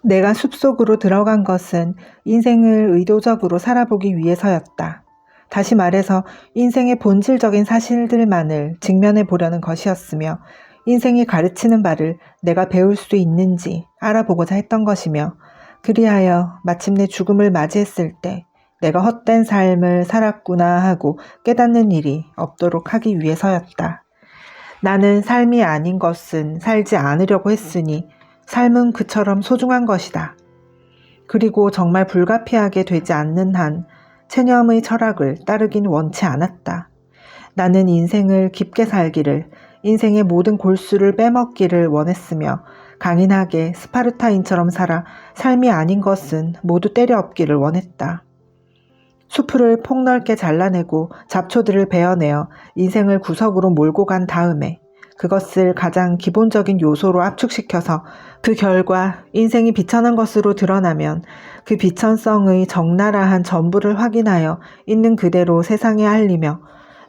내가 숲속으로 들어간 것은 인생을 의도적으로 살아보기 위해서였다. 다시 말해서 인생의 본질적인 사실들만을 직면해 보려는 것이었으며, 인생이 가르치는 바를 내가 배울 수 있는지 알아보고자 했던 것이며, 그리하여 마침내 죽음을 맞이했을 때 내가 헛된 삶을 살았구나 하고 깨닫는 일이 없도록 하기 위해서였다. 나는 삶이 아닌 것은 살지 않으려고 했으니 삶은 그처럼 소중한 것이다. 그리고 정말 불가피하게 되지 않는 한 체념의 철학을 따르긴 원치 않았다. 나는 인생을 깊게 살기를, 인생의 모든 골수를 빼먹기를 원했으며, 강인하게 스파르타인처럼 살아 삶이 아닌 것은 모두 때려엎기를 원했다. 수풀을 폭넓게 잘라내고 잡초들을 베어내어 인생을 구석으로 몰고 간 다음에 그것을 가장 기본적인 요소로 압축시켜서 그 결과 인생이 비천한 것으로 드러나면 그 비천성의 적나라한 전부를 확인하여 있는 그대로 세상에 알리며,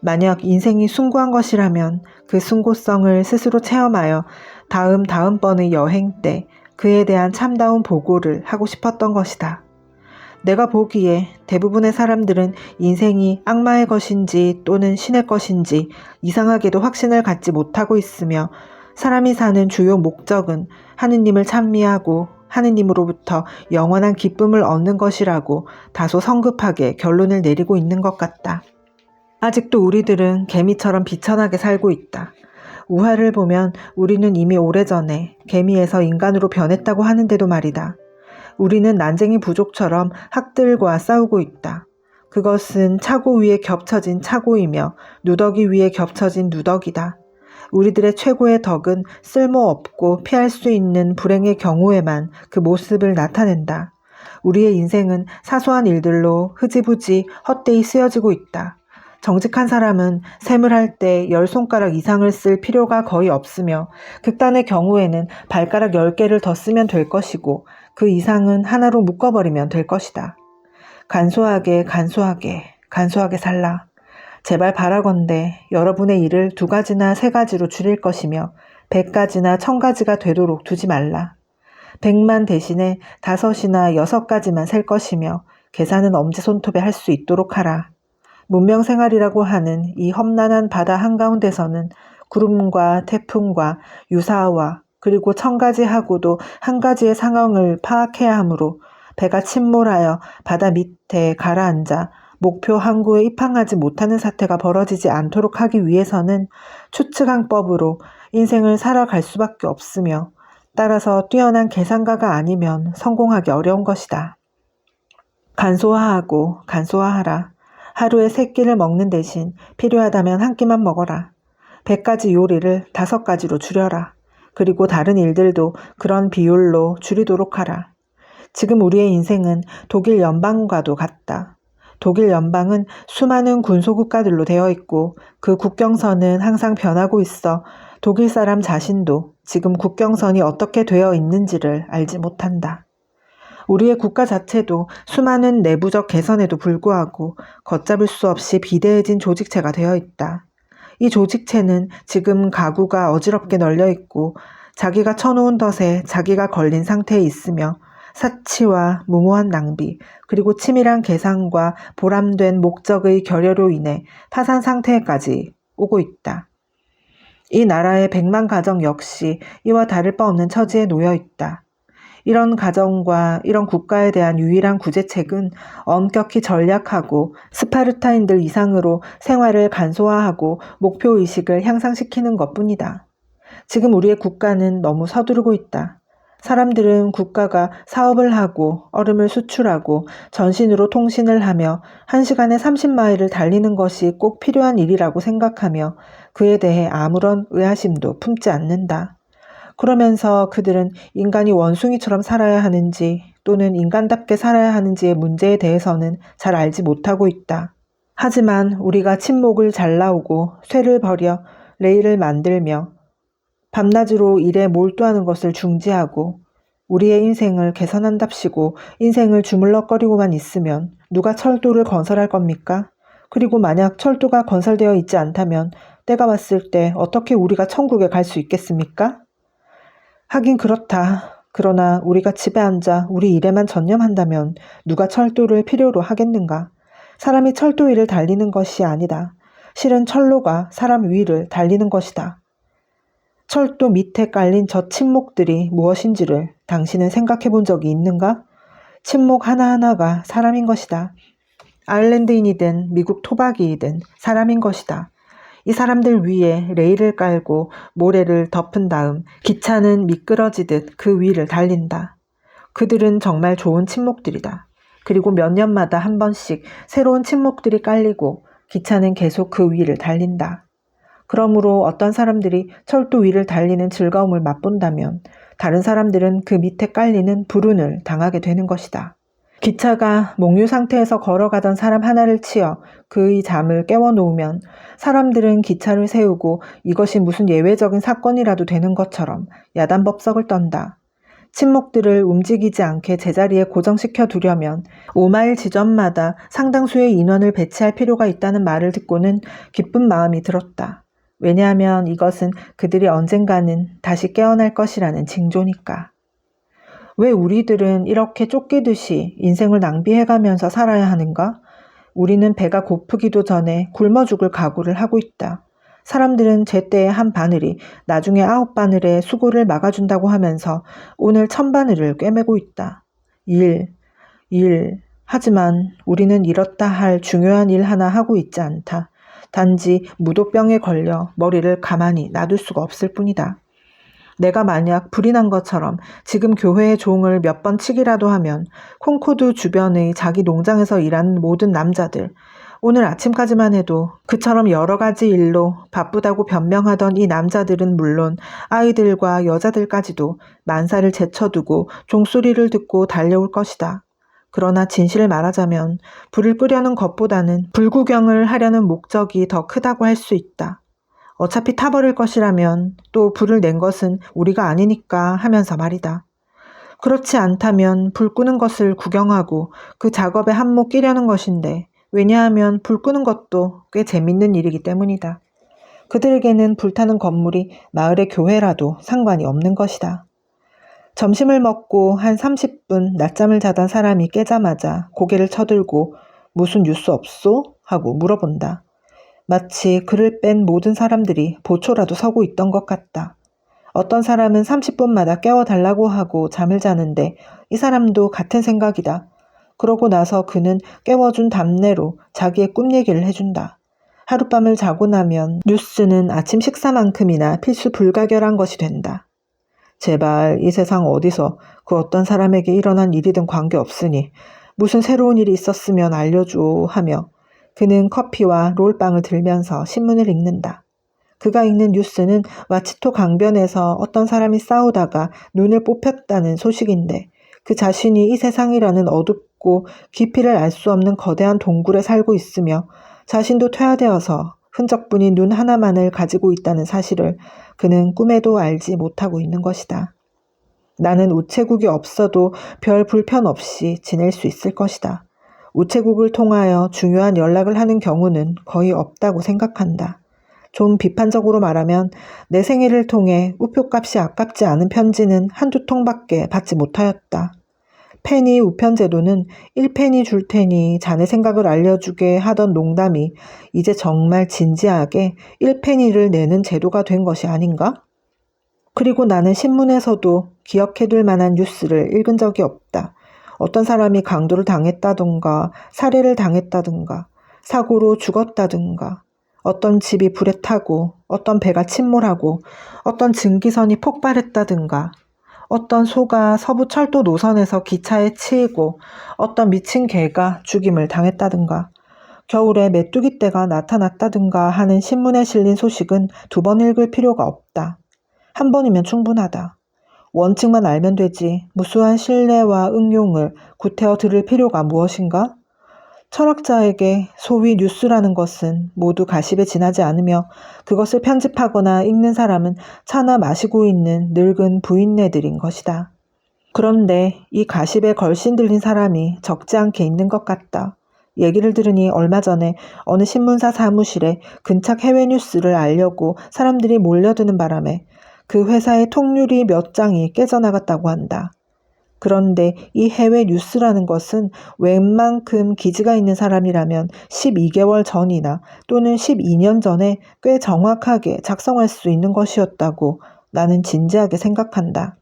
만약 인생이 숭고한 것이라면 그 숭고성을 스스로 체험하여 다음번의 여행 때 그에 대한 참다운 보고를 하고 싶었던 것이다. 내가 보기에 대부분의 사람들은 인생이 악마의 것인지 또는 신의 것인지 이상하게도 확신을 갖지 못하고 있으며, 사람이 사는 주요 목적은 하느님을 찬미하고 하느님으로부터 영원한 기쁨을 얻는 것이라고 다소 성급하게 결론을 내리고 있는 것 같다. 아직도 우리들은 개미처럼 비천하게 살고 있다. 우화를 보면 우리는 이미 오래전에 개미에서 인간으로 변했다고 하는데도 말이다. 우리는 난쟁이 부족처럼 학들과 싸우고 있다. 그것은 차고 위에 겹쳐진 차고이며 누더기 위에 겹쳐진 누더기다. 우리들의 최고의 덕은 쓸모없고 피할 수 있는 불행의 경우에만 그 모습을 나타낸다. 우리의 인생은 사소한 일들로 흐지부지 헛되이 쓰여지고 있다. 정직한 사람은 셈을 할 때 10손가락 이상을 쓸 필요가 거의 없으며, 극단의 경우에는 발가락 10개를 더 쓰면 될 것이고 그 이상은 하나로 묶어버리면 될 것이다. 간소하게 살라. 제발 바라건대 여러분의 일을 2가지나 3가지로 줄일 것이며 100가지나 1000가지가 되도록 두지 말라. 100만 대신에 5이나 6가지만 셀 것이며 계산은 엄지손톱에 할 수 있도록 하라. 문명생활이라고 하는 이 험난한 바다 한가운데서는 구름과 태풍과 유사와 그리고 1000가지하고도 한 가지의 상황을 파악해야 하므로 배가 침몰하여 바다 밑에 가라앉아 목표 항구에 입항하지 못하는 사태가 벌어지지 않도록 하기 위해서는 추측항법으로 인생을 살아갈 수밖에 없으며, 따라서 뛰어난 계산가가 아니면 성공하기 어려운 것이다. 간소화하라. 하루에 3끼를 먹는 대신 필요하다면 1끼만 먹어라. 100가지 요리를 5가지로 줄여라. 그리고 다른 일들도 그런 비율로 줄이도록 하라. 지금 우리의 인생은 독일 연방과도 같다. 독일 연방은 수많은 군소국가들로 되어 있고 그 국경선은 항상 변하고 있어 독일 사람 자신도 지금 국경선이 어떻게 되어 있는지를 알지 못한다. 우리의 국가 자체도 수많은 내부적 개선에도 불구하고 걷잡을 수 없이 비대해진 조직체가 되어 있다. 이 조직체는 지금 가구가 어지럽게 널려 있고 자기가 쳐놓은 덫에 자기가 걸린 상태에 있으며, 사치와 무모한 낭비, 그리고 치밀한 계산과 보람된 목적의 결여로 인해 파산 상태까지 오고 있다. 이 나라의 100만 가정 역시 이와 다를 바 없는 처지에 놓여 있다. 이런 가정과 이런 국가에 대한 유일한 구제책은 엄격히 전략하고 스파르타인들 이상으로 생활을 간소화하고 목표의식을 향상시키는 것뿐이다. 지금 우리의 국가는 너무 서두르고 있다. 사람들은 국가가 사업을 하고 얼음을 수출하고 전신으로 통신을 하며 1시간에 30마일을 달리는 것이 꼭 필요한 일이라고 생각하며 그에 대해 아무런 의아심도 품지 않는다. 그러면서 그들은 인간이 원숭이처럼 살아야 하는지 또는 인간답게 살아야 하는지의 문제에 대해서는 잘 알지 못하고 있다. 하지만 우리가 침목을 잘라오고 쇠를 버려 레일을 만들며 밤낮으로 일에 몰두하는 것을 중지하고 우리의 인생을 개선한답시고 인생을 주물럭거리고만 있으면 누가 철도를 건설할 겁니까? 그리고 만약 철도가 건설되어 있지 않다면 때가 왔을 때 어떻게 우리가 천국에 갈 수 있겠습니까? 하긴 그렇다. 그러나 우리가 집에 앉아 우리 일에만 전념한다면 누가 철도를 필요로 하겠는가? 사람이 철도 위를 달리는 것이 아니다. 실은 철로가 사람 위를 달리는 것이다. 철도 밑에 깔린 저 침묵들이 무엇인지를 당신은 생각해 본 적이 있는가? 침묵 하나하나가 사람인 것이다. 아일랜드인이든 미국 토박이이든 사람인 것이다. 이 사람들 위에 레일을 깔고 모래를 덮은 다음 기차는 미끄러지듯 그 위를 달린다. 그들은 정말 좋은 침묵들이다. 그리고 몇 년마다 한 번씩 새로운 침묵들이 깔리고 기차는 계속 그 위를 달린다. 그러므로 어떤 사람들이 철도 위를 달리는 즐거움을 맛본다면 다른 사람들은 그 밑에 깔리는 불운을 당하게 되는 것이다. 기차가 몽유 상태에서 걸어가던 사람 하나를 치어 그의 잠을 깨워놓으면 사람들은 기차를 세우고 이것이 무슨 예외적인 사건이라도 되는 것처럼 야단법석을 떤다. 침묵들을 움직이지 않게 제자리에 고정시켜 두려면 5마일 지점마다 상당수의 인원을 배치할 필요가 있다는 말을 듣고는 기쁜 마음이 들었다. 왜냐하면 이것은 그들이 언젠가는 다시 깨어날 것이라는 징조니까. 왜 우리들은 이렇게 쫓기듯이 인생을 낭비해가면서 살아야 하는가? 우리는 배가 고프기도 전에 굶어 죽을 각오를 하고 있다. 사람들은 제때의 한 바늘이 나중에 9바늘의 수고를 막아준다고 하면서 오늘 1000바늘을 꿰매고 있다. 일. 하지만 우리는 이렇다 할 중요한 일 하나 하고 있지 않다. 단지 무도병에 걸려 머리를 가만히 놔둘 수가 없을 뿐이다. 내가 만약 불이 난 것처럼 지금 교회의 종을 몇 번 치기라도 하면 콩코드 주변의 자기 농장에서 일하는 모든 남자들, 오늘 아침까지만 해도 그처럼 여러 가지 일로 바쁘다고 변명하던 이 남자들은 물론 아이들과 여자들까지도 만사를 제쳐두고 종소리를 듣고 달려올 것이다. 그러나 진실을 말하자면 불을 끄려는 것보다는 불구경을 하려는 목적이 더 크다고 할 수 있다. 어차피 타버릴 것이라면 또 불을 낸 것은 우리가 아니니까 하면서 말이다. 그렇지 않다면 불 끄는 것을 구경하고 그 작업에 한몫 끼려는 것인데 왜냐하면 불 끄는 것도 꽤 재밌는 일이기 때문이다. 그들에게는 불타는 건물이 마을의 교회라도 상관이 없는 것이다. 점심을 먹고 한 30분 낮잠을 자던 사람이 깨자마자 고개를 쳐들고 무슨 뉴스 없소? 하고 물어본다. 마치 그를 뺀 모든 사람들이 보초라도 서고 있던 것 같다. 어떤 사람은 30분마다 깨워달라고 하고 잠을 자는데 이 사람도 같은 생각이다. 그러고 나서 그는 깨워준 답례로 자기의 꿈 얘기를 해준다. 하룻밤을 자고 나면 뉴스는 아침 식사만큼이나 필수 불가결한 것이 된다. 제발 이 세상 어디서 그 어떤 사람에게 일어난 일이든 관계없으니 무슨 새로운 일이 있었으면 알려줘 하며 그는 커피와 롤빵을 들면서 신문을 읽는다. 그가 읽는 뉴스는 와치토 강변에서 어떤 사람이 싸우다가 눈을 뽑혔다는 소식인데 그 자신이 이 세상이라는 어둡고 깊이를 알 수 없는 거대한 동굴에 살고 있으며 자신도 퇴화되어서 흔적뿐인 눈 하나만을 가지고 있다는 사실을 그는 꿈에도 알지 못하고 있는 것이다. 나는 우체국이 없어도 별 불편 없이 지낼 수 있을 것이다. 우체국을 통하여 중요한 연락을 하는 경우는 거의 없다고 생각한다. 좀 비판적으로 말하면 내 생일을 통해 우표값이 아깝지 않은 편지는 한두 통밖에 받지 못하였다. 페니 우편제도는 1페니 줄 테니 자네 생각을 알려주게 하던 농담이 이제 정말 진지하게 1페니를 내는 제도가 된 것이 아닌가? 그리고 나는 신문에서도 기억해둘 만한 뉴스를 읽은 적이 없다. 어떤 사람이 강도를 당했다든가 살해를 당했다든가 사고로 죽었다든가 어떤 집이 불에 타고 어떤 배가 침몰하고 어떤 증기선이 폭발했다든가 어떤 소가 서부 철도 노선에서 기차에 치이고 어떤 미친 개가 죽임을 당했다든가 겨울에 메뚜기 떼가 나타났다든가 하는 신문에 실린 소식은 2번 읽을 필요가 없다. 한 번이면 충분하다. 원칙만 알면 되지 무수한 신뢰와 응용을 구태여 들을 필요가 무엇인가? 철학자에게 소위 뉴스라는 것은 모두 가십에 지나지 않으며 그것을 편집하거나 읽는 사람은 차나 마시고 있는 늙은 부인네들인 것이다. 그런데 이 가십에 걸신 들린 사람이 적지 않게 있는 것 같다. 얘기를 들으니 얼마 전에 어느 신문사 사무실에 근착 해외 뉴스를 알려고 사람들이 몰려드는 바람에 그 회사의 통유리 몇 장이 깨져나갔다고 한다. 그런데 이 해외 뉴스라는 것은 웬만큼 기지가 있는 사람이라면 12개월 전이나 또는 12년 전에 꽤 정확하게 작성할 수 있는 것이었다고 나는 진지하게 생각한다.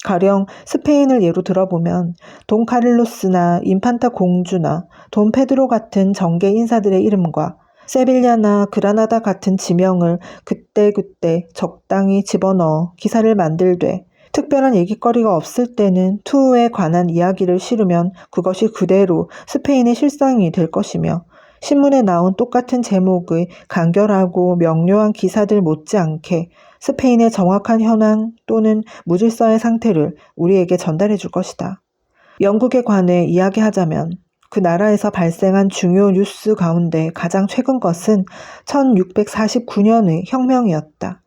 가령 스페인을 예로 들어보면 돈 카를로스나 인판타 공주나 돈 페드로 같은 정계 인사들의 이름과 세빌야나 그라나다 같은 지명을 그때그때 적당히 집어넣어 기사를 만들되 특별한 얘기거리가 없을 때는 투우에 관한 이야기를 실으면 그것이 그대로 스페인의 실상이 될 것이며 신문에 나온 똑같은 제목의 간결하고 명료한 기사들 못지않게 스페인의 정확한 현황 또는 무질서의 상태를 우리에게 전달해 줄 것이다. 영국에 관해 이야기하자면 그 나라에서 발생한 중요 뉴스 가운데 가장 최근 것은 1649년의 혁명이었다.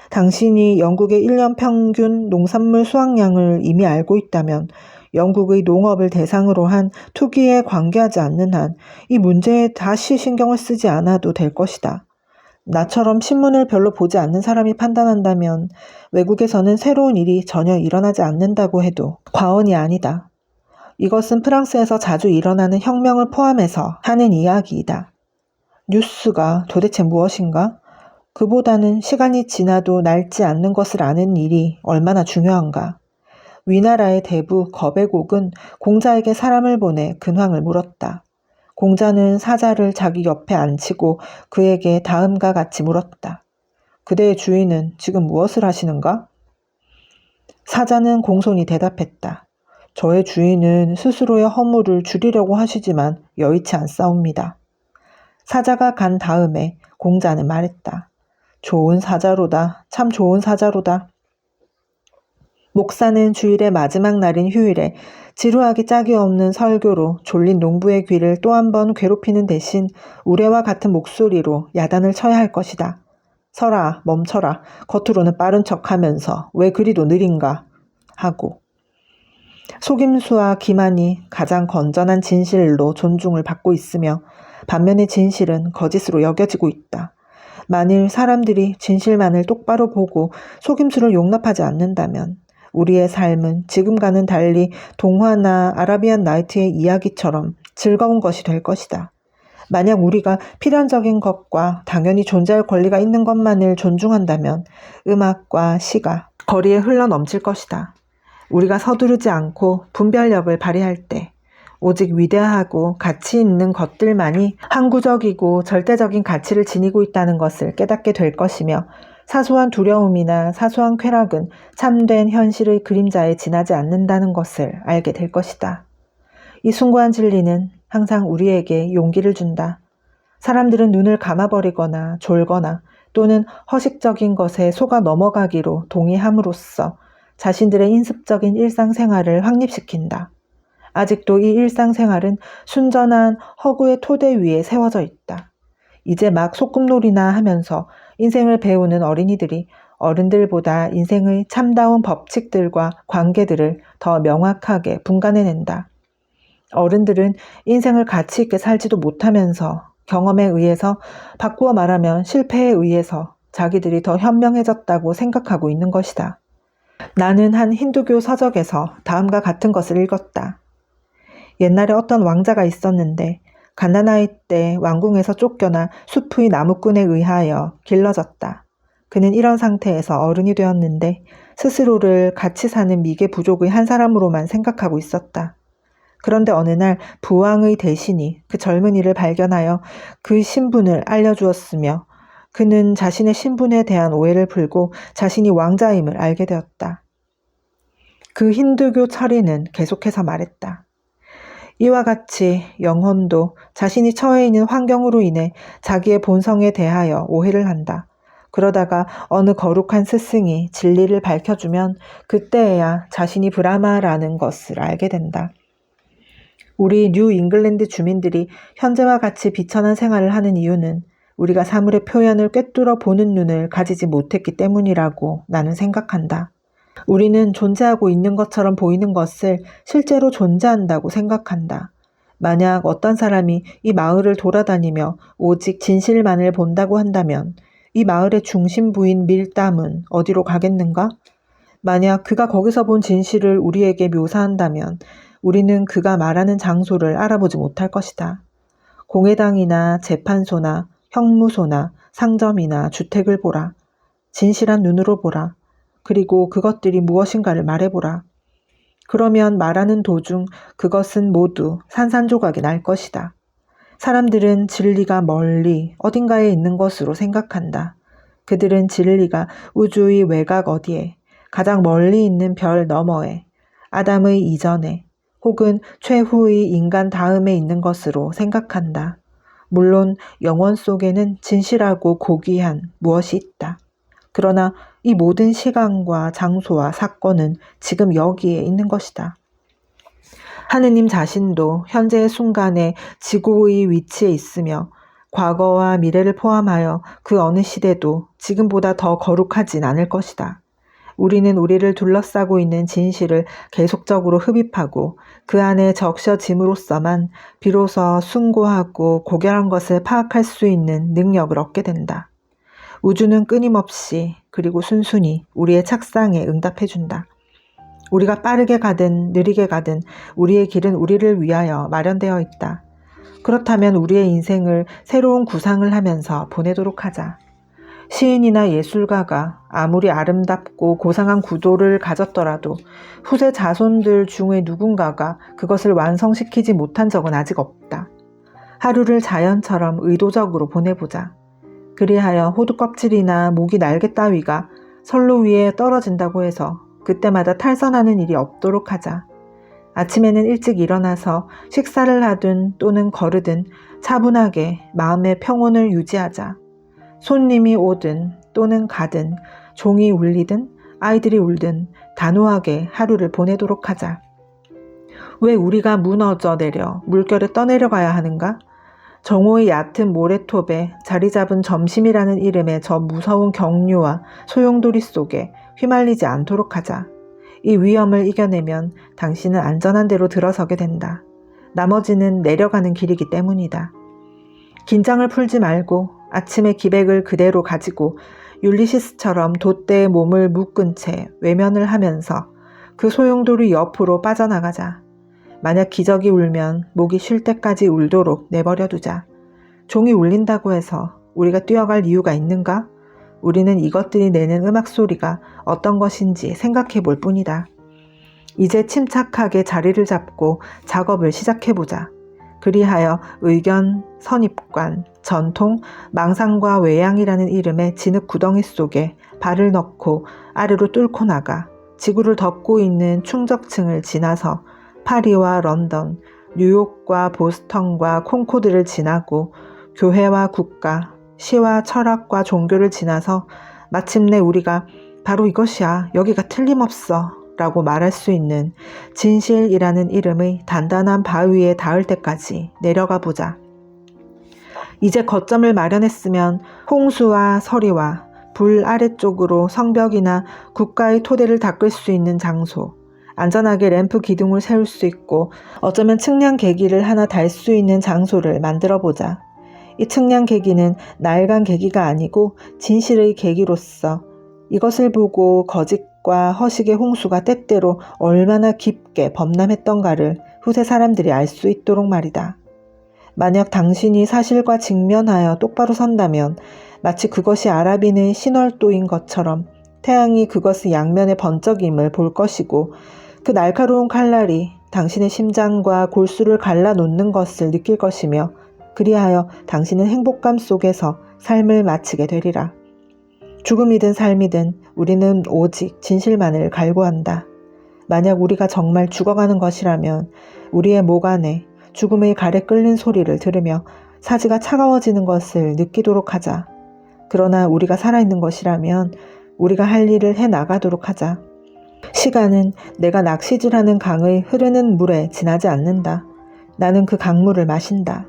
당신이 영국의 1년 평균 농산물 수확량을 이미 알고 있다면 영국의 농업을 대상으로 한 투기에 관계하지 않는 한 이 문제에 다시 신경을 쓰지 않아도 될 것이다. 나처럼 신문을 별로 보지 않는 사람이 판단한다면 외국에서는 새로운 일이 전혀 일어나지 않는다고 해도 과언이 아니다. 이것은 프랑스에서 자주 일어나는 혁명을 포함해서 하는 이야기이다. 뉴스가 도대체 무엇인가? 그보다는 시간이 지나도 낡지 않는 것을 아는 일이 얼마나 중요한가? 위나라의 대부 거베곡은 공자에게 사람을 보내 근황을 물었다. 공자는 사자를 자기 옆에 앉히고 그에게 다음과 같이 물었다. 그대의 주인은 지금 무엇을 하시는가? 사자는 공손히 대답했다. 저의 주인은 스스로의 허물을 줄이려고 하시지만 여의치 않사옵니다. 사자가 간 다음에 공자는 말했다. 좋은 사자로다. 참 좋은 사자로다. 목사는 주일의 마지막 날인 휴일에 지루하기 짝이 없는 설교로 졸린 농부의 귀를 또 한 번 괴롭히는 대신 우레와 같은 목소리로 야단을 쳐야 할 것이다. 서라, 멈춰라. 겉으로는 빠른 척하면서 왜 그리도 느린가? 하고. 속임수와 기만이 가장 건전한 진실로 존중을 받고 있으며 반면에 진실은 거짓으로 여겨지고 있다. 만일 사람들이 진실만을 똑바로 보고 속임수를 용납하지 않는다면 우리의 삶은 지금과는 달리 동화나 아라비안 나이트의 이야기처럼 즐거운 것이 될 것이다. 만약 우리가 필연적인 것과 당연히 존재할 권리가 있는 것만을 존중한다면 음악과 시가 거리에 흘러넘칠 것이다. 우리가 서두르지 않고 분별력을 발휘할 때 오직 위대하고 가치 있는 것들만이 항구적이고 절대적인 가치를 지니고 있다는 것을 깨닫게 될 것이며 사소한 두려움이나 사소한 쾌락은 참된 현실의 그림자에 지나지 않는다는 것을 알게 될 것이다. 이 숭고한 진리는 항상 우리에게 용기를 준다. 사람들은 눈을 감아버리거나 졸거나 또는 허식적인 것에 속아 넘어가기로 동의함으로써 자신들의 인습적인 일상생활을 확립시킨다. 아직도 이 일상생활은 순전한 허구의 토대 위에 세워져 있다. 이제 막 소꿉놀이나 하면서 인생을 배우는 어린이들이 어른들보다 인생의 참다운 법칙들과 관계들을 더 명확하게 분간해낸다. 어른들은 인생을 가치 있게 살지도 못하면서 경험에 의해서, 바꾸어 말하면 실패에 의해서 자기들이 더 현명해졌다고 생각하고 있는 것이다. 나는 한 힌두교 서적에서 다음과 같은 것을 읽었다. 옛날에 어떤 왕자가 있었는데 가나나이 때 왕궁에서 쫓겨나 숲의 나무꾼에 의하여 길러졌다. 그는 이런 상태에서 어른이 되었는데 스스로를 같이 사는 미개 부족의 한 사람으로만 생각하고 있었다. 그런데 어느 날 부왕의 대신이 그 젊은이를 발견하여 그 신분을 알려주었으며 그는 자신의 신분에 대한 오해를 풀고 자신이 왕자임을 알게 되었다. 그 힌두교 철인은 계속해서 말했다. 이와 같이 영혼도 자신이 처해 있는 환경으로 인해 자기의 본성에 대하여 오해를 한다. 그러다가 어느 거룩한 스승이 진리를 밝혀주면 그때에야 자신이 브라마라는 것을 알게 된다. 우리 뉴 잉글랜드 주민들이 현재와 같이 비천한 생활을 하는 이유는 우리가 사물의 표현을 꿰뚫어 보는 눈을 가지지 못했기 때문이라고 나는 생각한다. 우리는 존재하고 있는 것처럼 보이는 것을 실제로 존재한다고 생각한다. 만약 어떤 사람이 이 마을을 돌아다니며 오직 진실만을 본다고 한다면 이 마을의 중심부인 밀담은 어디로 가겠는가? 만약 그가 거기서 본 진실을 우리에게 묘사한다면 우리는 그가 말하는 장소를 알아보지 못할 것이다. 공회당이나 재판소나 형무소나 상점이나 주택을 보라. 진실한 눈으로 보라. 그리고 그것들이 무엇인가를 말해보라. 그러면 말하는 도중 그것은 모두 산산조각이 날 것이다. 사람들은 진리가 멀리 어딘가에 있는 것으로 생각한다. 그들은 진리가 우주의 외곽 어디에, 가장 멀리 있는 별 너머에, 아담의 이전에, 혹은 최후의 인간 다음에 있는 것으로 생각한다. 물론 영원 속에는 진실하고 고귀한 무엇이 있다. 그러나 이 모든 시간과 장소와 사건은 지금 여기에 있는 것이다. 하느님 자신도 현재의 순간에 지구의 위치에 있으며 과거와 미래를 포함하여 그 어느 시대도 지금보다 더 거룩하진 않을 것이다. 우리는 우리를 둘러싸고 있는 진실을 계속적으로 흡입하고 그 안에 적셔짐으로써만 비로소 숭고하고 고결한 것을 파악할 수 있는 능력을 얻게 된다. 우주는 끊임없이 그리고 순순히 우리의 착상에 응답해준다. 우리가 빠르게 가든 느리게 가든 우리의 길은 우리를 위하여 마련되어 있다. 그렇다면 우리의 인생을 새로운 구상을 하면서 보내도록 하자. 시인이나 예술가가 아무리 아름답고 고상한 구도를 가졌더라도 후세 자손들 중에 누군가가 그것을 완성시키지 못한 적은 아직 없다. 하루를 자연처럼 의도적으로 보내보자. 그리하여 호두껍질이나 모기 날개 따위가 선로 위에 떨어진다고 해서 그때마다 탈선하는 일이 없도록 하자. 아침에는 일찍 일어나서 식사를 하든 또는 거르든 차분하게 마음의 평온을 유지하자. 손님이 오든 또는 가든 종이 울리든 아이들이 울든 단호하게 하루를 보내도록 하자. 왜 우리가 무너져 내려 물결에 떠내려가야 하는가? 정오의 얕은 모래톱에 자리 잡은 점심이라는 이름의 저 무서운 경류와 소용돌이 속에 휘말리지 않도록 하자. 이 위험을 이겨내면 당신은 안전한 데로 들어서게 된다. 나머지는 내려가는 길이기 때문이다. 긴장을 풀지 말고 아침의 기백을 그대로 가지고 율리시스처럼 돛대에 몸을 묶은 채 외면을 하면서 그 소용돌이 옆으로 빠져나가자. 만약 기적이 울면 목이 쉴 때까지 울도록 내버려두자. 종이 울린다고 해서 우리가 뛰어갈 이유가 있는가? 우리는 이것들이 내는 음악 소리가 어떤 것인지 생각해 볼 뿐이다. 이제 침착하게 자리를 잡고 작업을 시작해보자. 그리하여 의견, 선입관, 전통, 망상과 외양이라는 이름의 진흙 구덩이 속에 발을 넣고 아래로 뚫고 나가 지구를 덮고 있는 충적층을 지나서 파리와 런던, 뉴욕과 보스턴과 콩코드를 지나고 교회와 국가, 시와 철학과 종교를 지나서 마침내 우리가 바로 이것이야, 여기가 틀림없어 라고 말할 수 있는 진실이라는 이름의 단단한 바위에 닿을 때까지 내려가 보자. 이제 거점을 마련했으면 홍수와 서리와 불 아래쪽으로 성벽이나 국가의 토대를 닦을 수 있는 장소, 안전하게 램프 기둥을 세울 수 있고 어쩌면 측량 계기를 하나 달 수 있는 장소를 만들어 보자. 이 측량 계기는 낡은 계기가 아니고 진실의 계기로서 이것을 보고 거짓과 허식의 홍수가 때때로 얼마나 깊게 범람했던가를 후세 사람들이 알 수 있도록 말이다. 만약 당신이 사실과 직면하여 똑바로 선다면 마치 그것이 아라비는 신월도인 것처럼 태양이 그것의 양면의 번쩍임을 볼 것이고 그 날카로운 칼날이 당신의 심장과 골수를 갈라놓는 것을 느낄 것이며 그리하여 당신은 행복감 속에서 삶을 마치게 되리라. 죽음이든 삶이든 우리는 오직 진실만을 갈구한다. 만약 우리가 정말 죽어가는 것이라면 우리의 목 안에 죽음의 갈에 끓는 소리를 들으며 사지가 차가워지는 것을 느끼도록 하자. 그러나 우리가 살아있는 것이라면 우리가 할 일을 해나가도록 하자. 시간은 내가 낚시질하는 강의 흐르는 물에 지나지 않는다. 나는 그 강물을 마신다.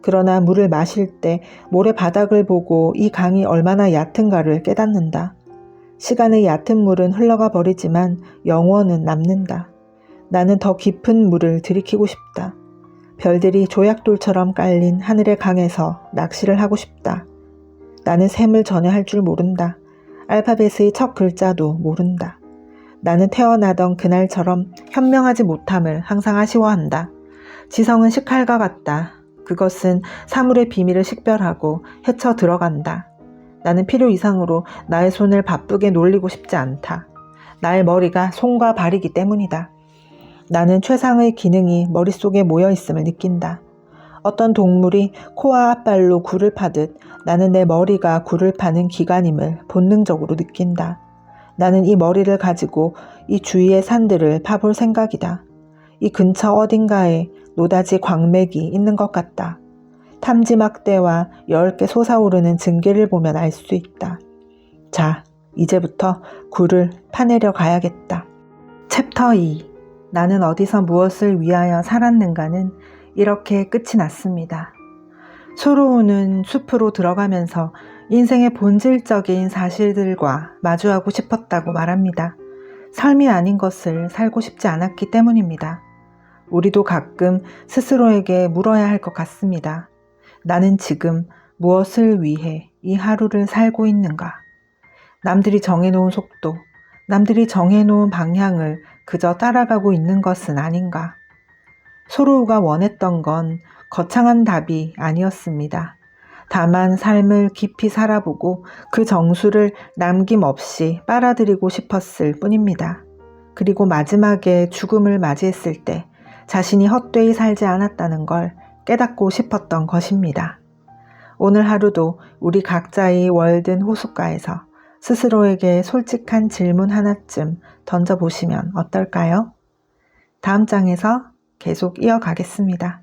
그러나 물을 마실 때 모래바닥을 보고 이 강이 얼마나 얕은가를 깨닫는다. 시간의 얕은 물은 흘러가 버리지만 영원은 남는다. 나는 더 깊은 물을 들이키고 싶다. 별들이 조약돌처럼 깔린 하늘의 강에서 낚시를 하고 싶다. 나는 셈을 전혀 할 줄 모른다. 알파벳의 첫 글자도 모른다. 나는 태어나던 그날처럼 현명하지 못함을 항상 아쉬워한다. 지성은 식칼과 같다. 그것은 사물의 비밀을 식별하고 헤쳐 들어간다. 나는 필요 이상으로 나의 손을 바쁘게 놀리고 싶지 않다. 나의 머리가 손과 발이기 때문이다. 나는 최상의 기능이 머릿속에 모여 있음을 느낀다. 어떤 동물이 코와 앞발로 굴을 파듯 나는 내 머리가 굴을 파는 기관임을 본능적으로 느낀다. 나는 이 머리를 가지고 이 주위의 산들을 파볼 생각이다. 이 근처 어딘가에 노다지 광맥이 있는 것 같다. 탐지막대와 10개 솟아오르는 증기를 보면 알 수 있다. 자, 이제부터 굴을 파내려 가야겠다. 챕터 2. 나는 어디서 무엇을 위하여 살았는가는 이렇게 끝이 났습니다. 소로우는 숲으로 들어가면서 인생의 본질적인 사실들과 마주하고 싶었다고 말합니다. 삶이 아닌 것을 살고 싶지 않았기 때문입니다. 우리도 가끔 스스로에게 물어야 할 것 같습니다. 나는 지금 무엇을 위해 이 하루를 살고 있는가? 남들이 정해놓은 속도, 남들이 정해놓은 방향을 그저 따라가고 있는 것은 아닌가? 소로우가 원했던 건 거창한 답이 아니었습니다. 다만 삶을 깊이 살아보고 그 정수를 남김없이 빨아들이고 싶었을 뿐입니다. 그리고 마지막에 죽음을 맞이했을 때 자신이 헛되이 살지 않았다는 걸 깨닫고 싶었던 것입니다. 오늘 하루도 우리 각자의 월든 호숫가에서 스스로에게 솔직한 질문 하나쯤 던져보시면 어떨까요? 다음 장에서 계속 이어가겠습니다.